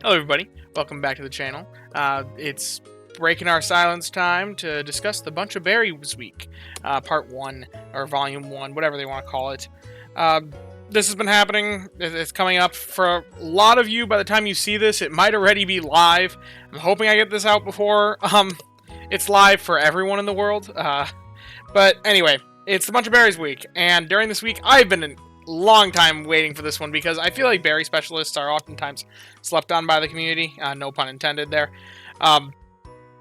Hello everybody, welcome back to the channel. It's breaking our silence time to discuss the Buncha Berries week, part 1, or volume 1, whatever they want to call it. This has been happening, it's coming up for a lot of you. By the time you see this, it might already be live. I'm hoping I get this out before it's live for everyone in the world. But anyway, it's the Buncha Berries week, and during this week, I've been long time waiting for this one because I feel like berry specialists are oftentimes slept on by the community, no pun intended there,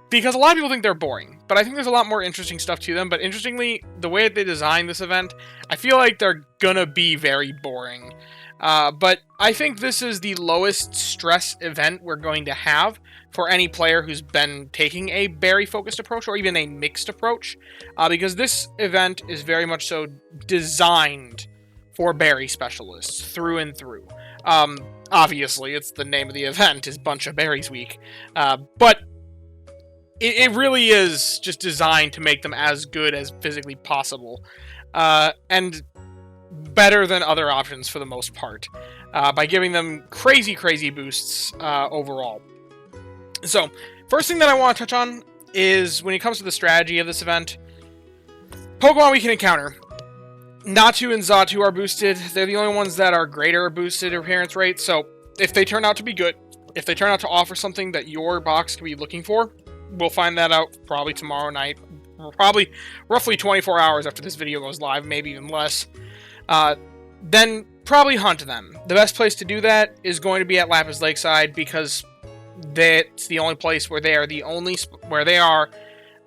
because a lot of people think they're boring, but I think there's a lot more interesting stuff to them. But interestingly, the way that they designed this event, I feel like they're gonna be very boring, but I think this is the lowest stress event we're going to have for any player who's been taking a berry-focused approach, or even a mixed approach, because this event is very much so designed for berry specialists through and through. Obviously, it's the name of the event is Buncha Berries Week, but it really is just designed to make them as good as physically possible, and better than other options for the most part, by giving them crazy boosts overall. So, first thing that I want to touch on is when it comes to the strategy of this event, Pokemon we can encounter. Natu and Xatu are boosted. They're the only ones that are greater boosted appearance rate, so if they turn out to be good, if they turn out to offer something that your box could be looking for, we'll find that out probably tomorrow night, probably roughly 24 hours after this video goes live, maybe even less. Then probably hunt them. The best place to do that is going to be at Lapis Lakeside, because that's the only place where they are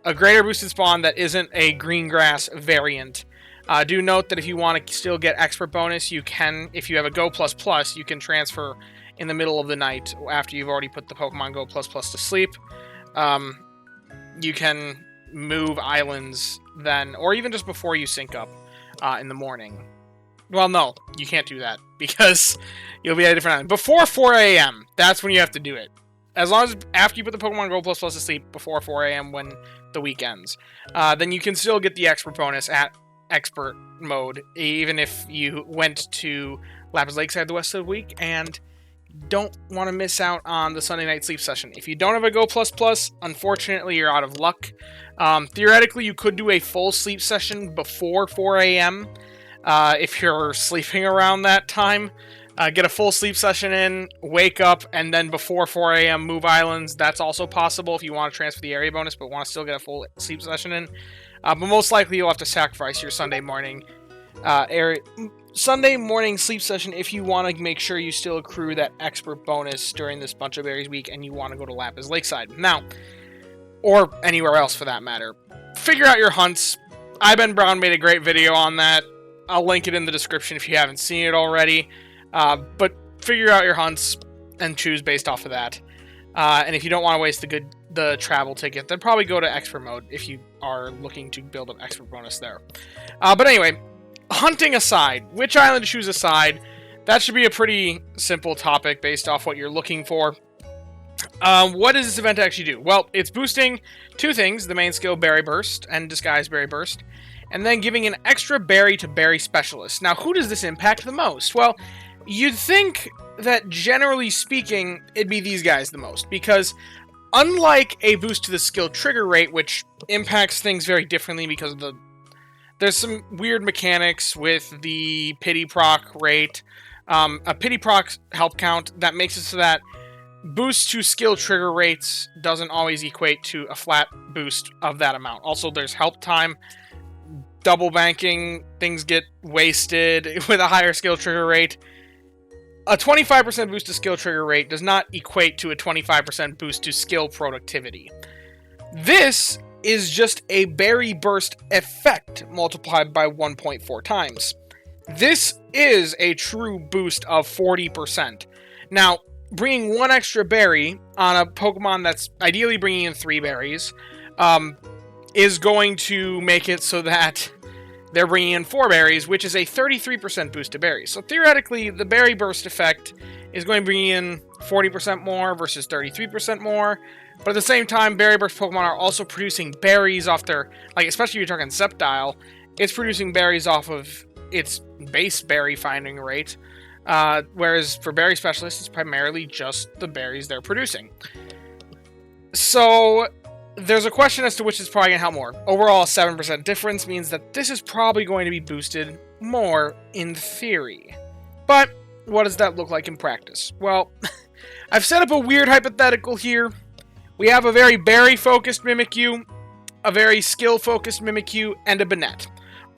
a greater boosted spawn that isn't a green grass variant. Do note that if you want to still get expert bonus, you can, if you have a Go++, you can transfer in the middle of the night after you've already put the Pokemon Go++ to sleep. You can move islands then, or even just before you sync up in the morning. Well, no, you can't do that, because you'll be at a different island. Before 4 a.m., that's when you have to do it. As long as after you put the Pokemon Go++ to sleep before 4 a.m. when the week ends, then you can still get the expert bonus at expert mode, even if you went to Lapis Lakeside the rest of the week and don't want to miss out on the Sunday night sleep session. If you don't have a Go++, unfortunately you're out of luck. Theoretically, you could do a full sleep session before 4 a.m. If you're sleeping around that time. Get a full sleep session in, wake up, and then before 4 a.m. move islands. That's also possible if you want to transfer the area bonus but want to still get a full sleep session in. But most likely you'll have to sacrifice your Sunday morning sleep session if you want to make sure you still accrue that expert bonus during this Buncha Berries week and you want to go to Lapis Lakeside. Now, or anywhere else for that matter. Figure out your hunts. Ben Brown made a great video on that. I'll link it in the description if you haven't seen it already. But figure out your hunts and choose based off of that. And if you don't want to waste the travel ticket, then probably go to expert mode if you are looking to build up expert bonus there. But anyway, hunting aside, which island to choose aside, that should be a pretty simple topic based off what you're looking for. What does this event actually do? Well, it's boosting two things, the main skill Berry Burst and Disguise Berry Burst, and then giving an extra berry to berry specialist. Now, who does this impact the most? Well, you'd think that generally speaking, it'd be these guys the most, because unlike a boost to the skill trigger rate, which impacts things very differently because of there's some weird mechanics with the pity proc rate, a pity proc help count that makes it so that boost to skill trigger rates doesn't always equate to a flat boost of that amount. Also, there's help time, double banking, things get wasted with a higher skill trigger rate. A 25% boost to skill trigger rate does not equate to a 25% boost to skill productivity. This is just a berry burst effect multiplied by 1.4 times. This is a true boost of 40%. Now, bringing one extra berry on a Pokemon that's ideally bringing in 3 berries is going to make it so that they're bringing in 4 berries, which is a 33% boost to berries. So theoretically, the berry burst effect is going to bring in 40% more versus 33% more. But at the same time, berry burst Pokemon are also producing berries off their, like, especially if you're talking Sceptile, it's producing berries off of its base berry finding rate. Whereas for berry specialists, it's primarily just the berries they're producing. So there's a question as to which is probably going to help more. Overall, a 7% difference means that this is probably going to be boosted more in theory. But what does that look like in practice? Well, I've set up a weird hypothetical here. We have a very berry-focused Mimikyu, a very skill-focused Mimikyu, and a Banette.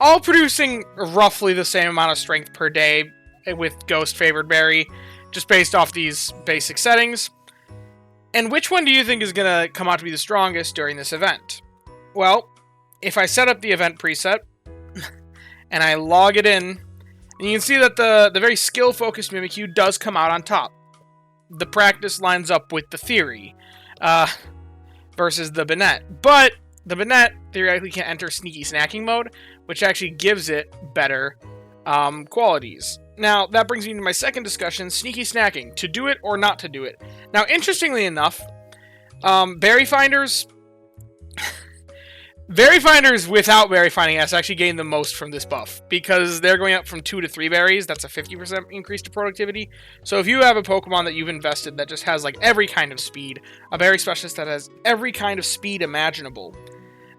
All producing roughly the same amount of strength per day with Ghost favored berry, just based off these basic settings. And which one do you think is going to come out to be the strongest during this event? Well, if I set up the event preset, and I log it in, and you can see that the very skill-focused Mimikyu does come out on top. The practice lines up with the theory, versus the Banette. But the Banette theoretically can enter sneaky snacking mode, which actually gives it better qualities. Now, that brings me to my second discussion, sneaky snacking. To do it or not to do it. Now, interestingly enough, berry finders... berry finders without berry finding S actually gain the most from this buff, because they're going up from 2 to 3 berries. That's a 50% increase to productivity. So if you have a Pokemon that you've invested that just has like every kind of speed, a berry specialist that has every kind of speed imaginable,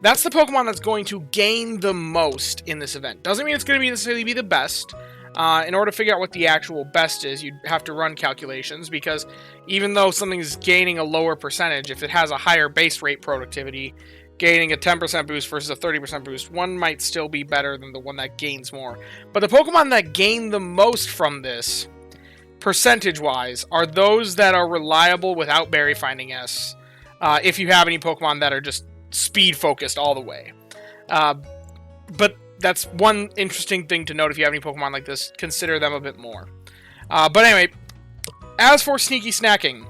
that's the Pokemon that's going to gain the most in this event. Doesn't mean it's going to necessarily be the best. In order to figure out what the actual best is, you have to run calculations, because even though something's gaining a lower percentage, if it has a higher base rate productivity, gaining a 10% boost versus a 30% boost, one might still be better than the one that gains more. But the Pokemon that gain the most from this, percentage-wise, are those that are reliable without Berry Finding S, if you have any Pokemon that are just speed-focused all the way. But that's one interesting thing to note. If you have any Pokemon like this, consider them a bit more. But anyway, as for sneaky snacking,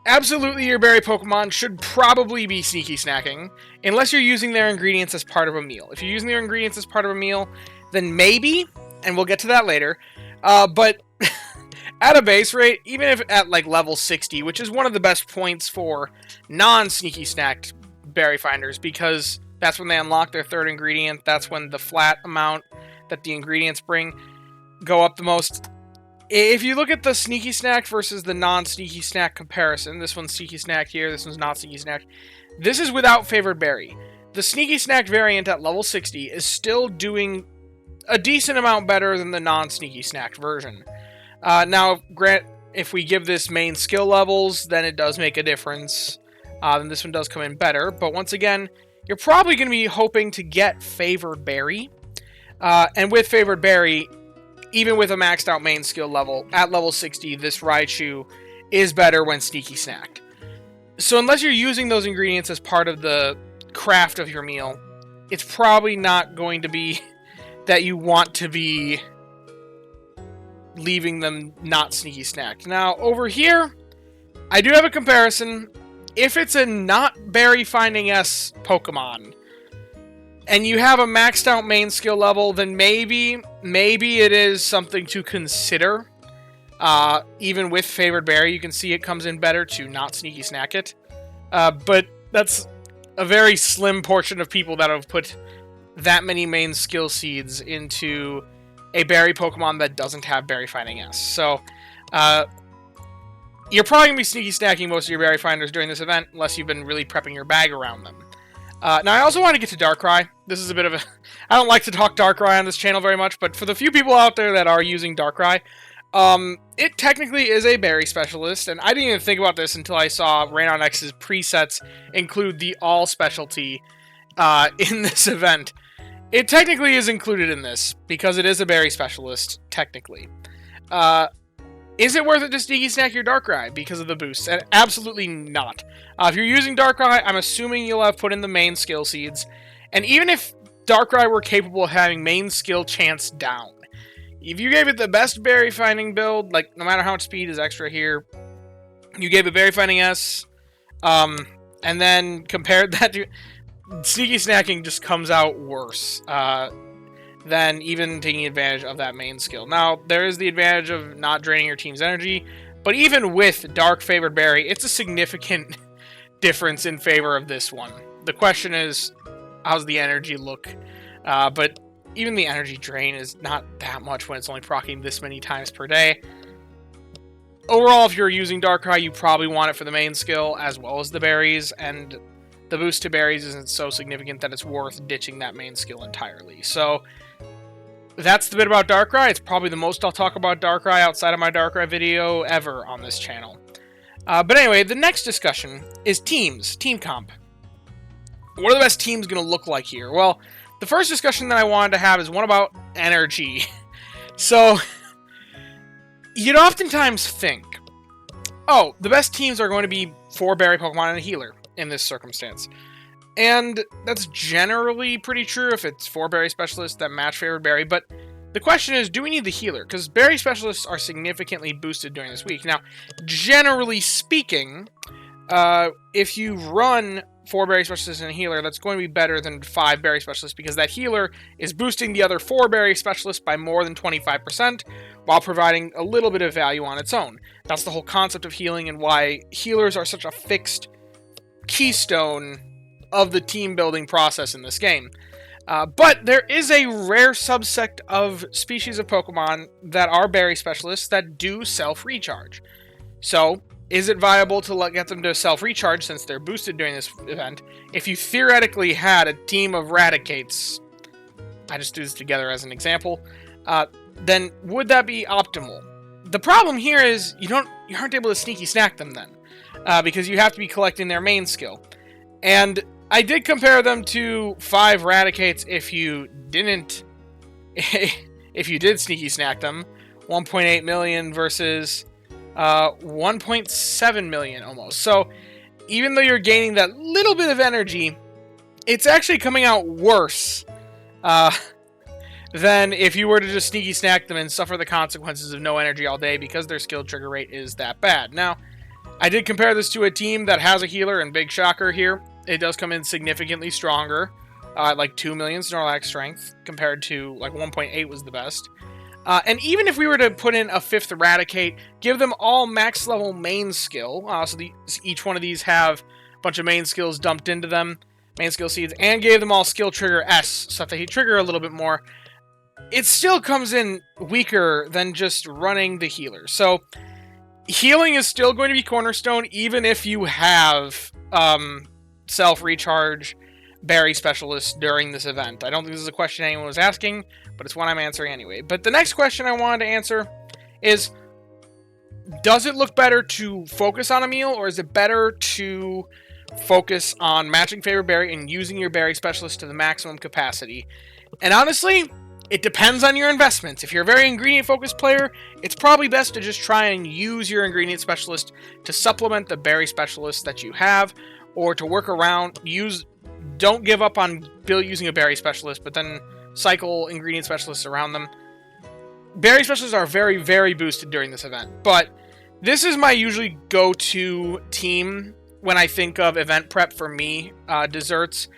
absolutely your berry Pokemon should probably be sneaky snacking, unless you're using their ingredients as part of a meal. If you're using their ingredients as part of a meal, then maybe, and we'll get to that later, but at a base rate, even if at like level 60, which is one of the best points for non-sneaky snacked berry finders, because that's when they unlock their third ingredient. That's when the flat amount that the ingredients bring go up the most. If you look at the sneaky snack versus the non-sneaky snack comparison, this one's sneaky snack here, this one's not sneaky snack. This is without favored berry. The sneaky snack variant at level 60 is still doing a decent amount better than the non-sneaky snack version. Now, if we give this main skill levels, then it does make a difference. Then this one does come in better, but once again, you're probably going to be hoping to get favored berry. And with favored berry, even with a maxed out main skill level, at level 60, this Raichu is better when sneaky snacked. So unless you're using those ingredients as part of the craft of your meal, it's probably not going to be that you want to be leaving them not sneaky snacked. Now, over here, I do have a comparison. If it's a not berry finding S Pokemon, and you have a maxed out main skill level, then maybe it is something to consider. Even with favored berry, you can see it comes in better to not sneaky snack it. But that's a very slim portion of people that have put that many main skill seeds into a berry Pokemon that doesn't have berry finding S. So, you're probably going to be sneaky snacking most of your berry finders during this event, unless you've been really prepping your bag around them. Now, I also want to get to Darkrai. This is a bit of a... I don't like to talk Darkrai on this channel very much, but for the few people out there that are using Darkrai, it technically is a berry specialist, and I didn't even think about this until I saw Rain on X's presets include the all specialty in this event. It technically is included in this, because it is a berry specialist, technically. Is it worth it to sneaky snack your Darkrai because of the boosts? And absolutely not. If you're using Darkrai, I'm assuming you'll have put in the main skill seeds. And even if Darkrai were capable of having main skill chance down, if you gave it the best berry finding build, like no matter how much speed is extra here, you gave it berry finding S, and then compared that to... Sneaky snacking just comes out worse than even taking advantage of that main skill. Now, there is the advantage of not draining your team's energy, but even with Dark favored berry, it's a significant difference in favor of this one. The question is, how's the energy look? But even the energy drain is not that much when it's only proccing this many times per day. Overall, if you're using Darkrai, you probably want it for the main skill as well as the berries, and the boost to berries isn't so significant that it's worth ditching that main skill entirely. So that's the bit about Darkrai. It's probably the most I'll talk about Darkrai outside of my Darkrai video ever on this channel. But anyway, the next discussion is teams, team comp. What are the best teams going to look like here? Well, the first discussion that I wanted to have is one about energy. So, you'd oftentimes think, oh, the best teams are going to be 4 berry Pokemon and a healer in this circumstance. And that's generally pretty true if it's 4 berry specialists that match favored berry, but the question is, do we need the healer? Because berry specialists are significantly boosted during this week. Now, generally speaking, if you run 4 berry specialists and a healer, that's going to be better than 5 berry specialists, because that healer is boosting the other 4 berry specialists by more than 25%, while providing a little bit of value on its own. That's the whole concept of healing and why healers are such a fixed keystone of the team building process in this game. But there is a rare subsect of species of Pokemon that are berry specialists that do self-recharge. So, is it viable to get them to self-recharge since they're boosted during this event? If you theoretically had a team of Raticates, I just do this together as an example, then would that be optimal? The problem here is you aren't able to sneaky snack them then, because you have to be collecting their main skill. And I did compare them to 5 Raticates if you didn't, if you did sneaky snack them, 1.8 million versus 1.7 million almost. So even though you're gaining that little bit of energy, it's actually coming out worse than if you were to just sneaky snack them and suffer the consequences of no energy all day because their skill trigger rate is that bad. Now, I did compare this to a team that has a healer, and big shocker here, it does come in significantly stronger, like 2 million Snorlax strength compared to like 1.8 was the best. And even if we were to put in a 5th Eradicate, give them all max level main skill, so each one of these have a bunch of main skills dumped into them, main skill seeds, and gave them all skill trigger S, so that they trigger a little bit more, it still comes in weaker than just running the healer. So healing is still going to be cornerstone, even if you have self-recharge berry specialists during this event. I don't think this is a question anyone was asking, but it's one I'm answering anyway. But the next question I wanted to answer is, does it look better to focus on a meal, or is it better to focus on matching favorite berry and using your berry specialist to the maximum capacity? And honestly, it depends on your investments. If you're a very ingredient-focused player, it's probably best to just try and use your ingredient specialist to supplement the berry specialist that you have, or to work around, don't give up on using a berry specialist, but then cycle ingredient specialists around them. Berry specialists are very, very boosted during this event, but this is my usually go-to team when I think of event prep for me, desserts.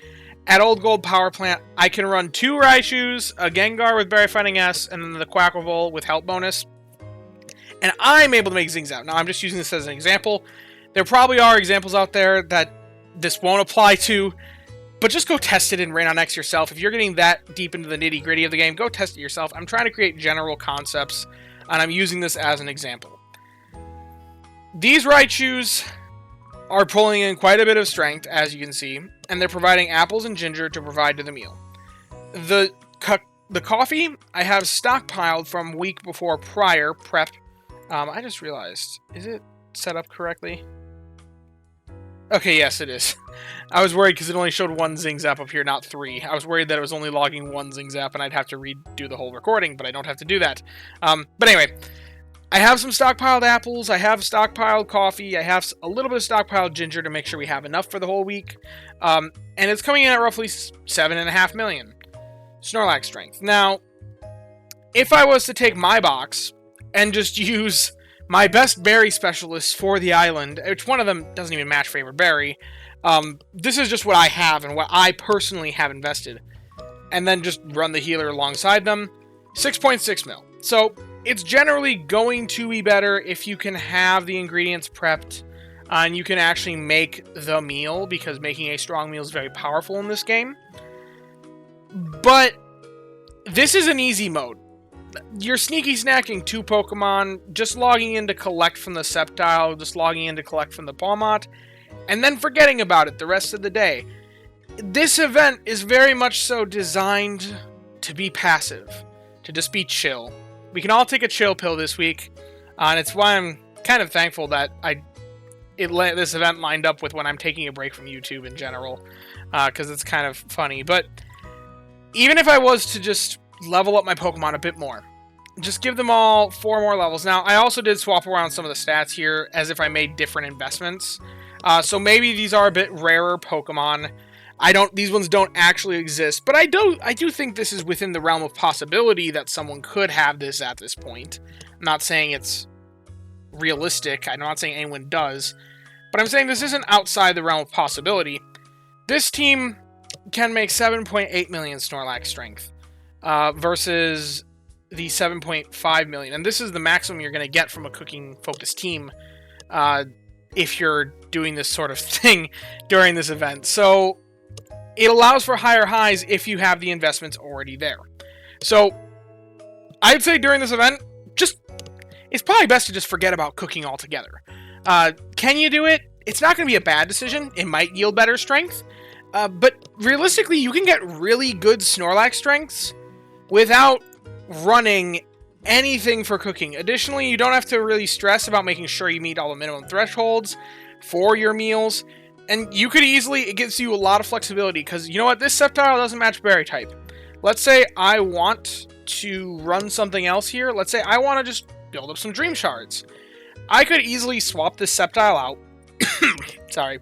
At Old Gold Power Plant, I can run 2 Raishus, a Gengar with Berry Fighting S, and then the Quaquaval with Health Bonus. And I'm able to make Zings out. Now, I'm just using this as an example. There probably are examples out there that this won't apply to, but just go test it in Rain on X yourself. If you're getting that deep into the nitty-gritty of the game, go test it yourself. I'm trying to create general concepts, and I'm using this as an example. These Raichus are pulling in quite a bit of strength, as you can see, and they're providing apples and ginger to provide to the meal. The coffee I have stockpiled from week before prior prep. I just realized, is it set up correctly? Okay, yes, it is. I was worried because it only showed 1 Zing Zap up here, not 3. I was worried that it was only logging 1 Zing Zap and I'd have to redo the whole recording, but I don't have to do that. But anyway, I have some stockpiled apples, I have stockpiled coffee, I have a little bit of stockpiled ginger to make sure we have enough for the whole week. And it's coming in at roughly 7.5 million Snorlax strength. Now, if I was to take my box and just use my best berry specialists for the island, which one of them doesn't even match favorite berry, this is just what I have and what I personally have invested, and then just run the healer alongside them, 6.6 mil. So it's generally going to be better if you can have the ingredients prepped and you can actually make the meal, because making a strong meal is very powerful in this game. But This is an easy mode. You're sneaky snacking 2 Pokemon, just logging in to collect from the Sceptile, just logging in to collect from the Pawmot, and then forgetting about it the rest of the day. This event is very much so designed to be passive, to just be chill. We can all take a chill pill this week, and it's why I'm kind of thankful that this event lined up with when I'm taking a break from YouTube in general, because it's kind of funny. But even if I was to just level up my Pokemon a bit more, just give them all 4 more levels. Now, I also did swap around some of the stats here as if I made different investments. So maybe these are a bit rarer Pokemon. These ones don't actually exist, but I do think this is within the realm of possibility that someone could have this at this point. I'm not saying it's realistic. I'm not saying anyone does, but I'm saying this isn't outside the realm of possibility. This team can make 7.8 million Snorlax strength versus the 7.5 million, and this is the maximum you're going to get from a cooking-focused team if you're doing this sort of thing during this event. So it allows for higher highs if you have the investments already there. So I'd say during this event, it's probably best to just forget about cooking altogether. Can you do it? It's not going to be a bad decision. It might yield better strength. But realistically, you can get really good Snorlax strengths without running anything for cooking. Additionally, you don't have to really stress about making sure you meet all the minimum thresholds for your meals. And you could easily, it gives you a lot of flexibility, because you know what, this Sceptile doesn't match Berry type. Let's say I want to run something else here. Let's say I want to just build up some Dream Shards. I could easily swap this Sceptile out. Sorry.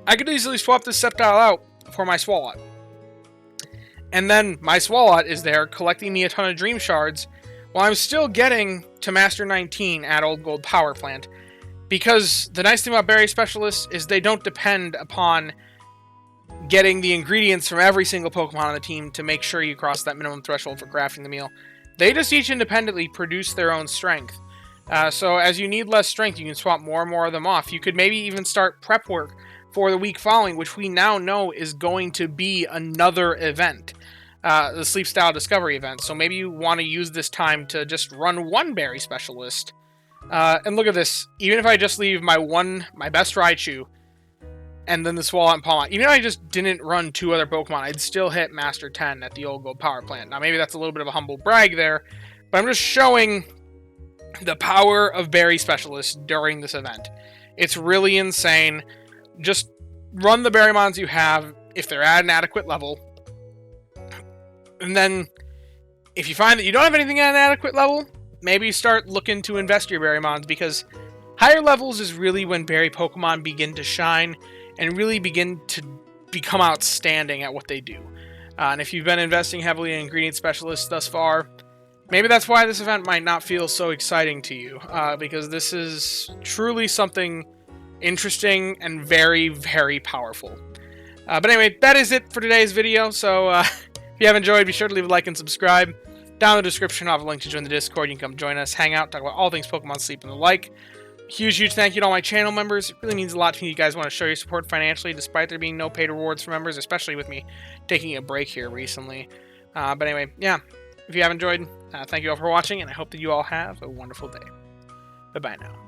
I could easily swap this Sceptile out for my Swalot. And then my Swalot is there collecting me a ton of Dream Shards while I'm still getting to Master 19 at Old Gold Power Plant. Because the nice thing about Berry Specialists is they don't depend upon getting the ingredients from every single Pokemon on the team to make sure you cross that minimum threshold for crafting the meal. They just each independently produce their own strength. So as you need less strength, you can swap more and more of them off. You could maybe even start prep work for the week following, which we now know is going to be another event. The Sleep Style Discovery event. So maybe you want to use this time to just run 1 Berry Specialist. And look at this. Even if I just leave my best Raichu, and then the Swalot and Pawmot, even if I just didn't run 2 other Pokemon, I'd still hit Master 10 at the Old Gold Power Plant. Now, maybe that's a little bit of a humble brag there, but I'm just showing the power of Berry Specialists during this event. It's really insane. Just run the Berrymons you have if they're at an adequate level. And then, if you find that you don't have anything at an adequate level, maybe start looking to invest your Berrymons, because higher levels is really when Berry Pokemon begin to shine and really begin to become outstanding at what they do. And if you've been investing heavily in Ingredient Specialists thus far, maybe that's why this event might not feel so exciting to you, because this is truly something interesting and very, very powerful. But anyway, that is it for today's video, so if you have enjoyed, be sure to leave a like and subscribe. Down in the description, I'll have a link to join the Discord. You can come join us, hang out, talk about all things Pokemon, sleep, and the like. Huge thank you to all my channel members. It really means a lot to me. You guys want to show your support financially, despite there being no paid rewards for members, especially with me taking a break here recently. But anyway, yeah, if you have enjoyed, thank you all for watching, and I hope that you all have a wonderful day. Bye-bye now.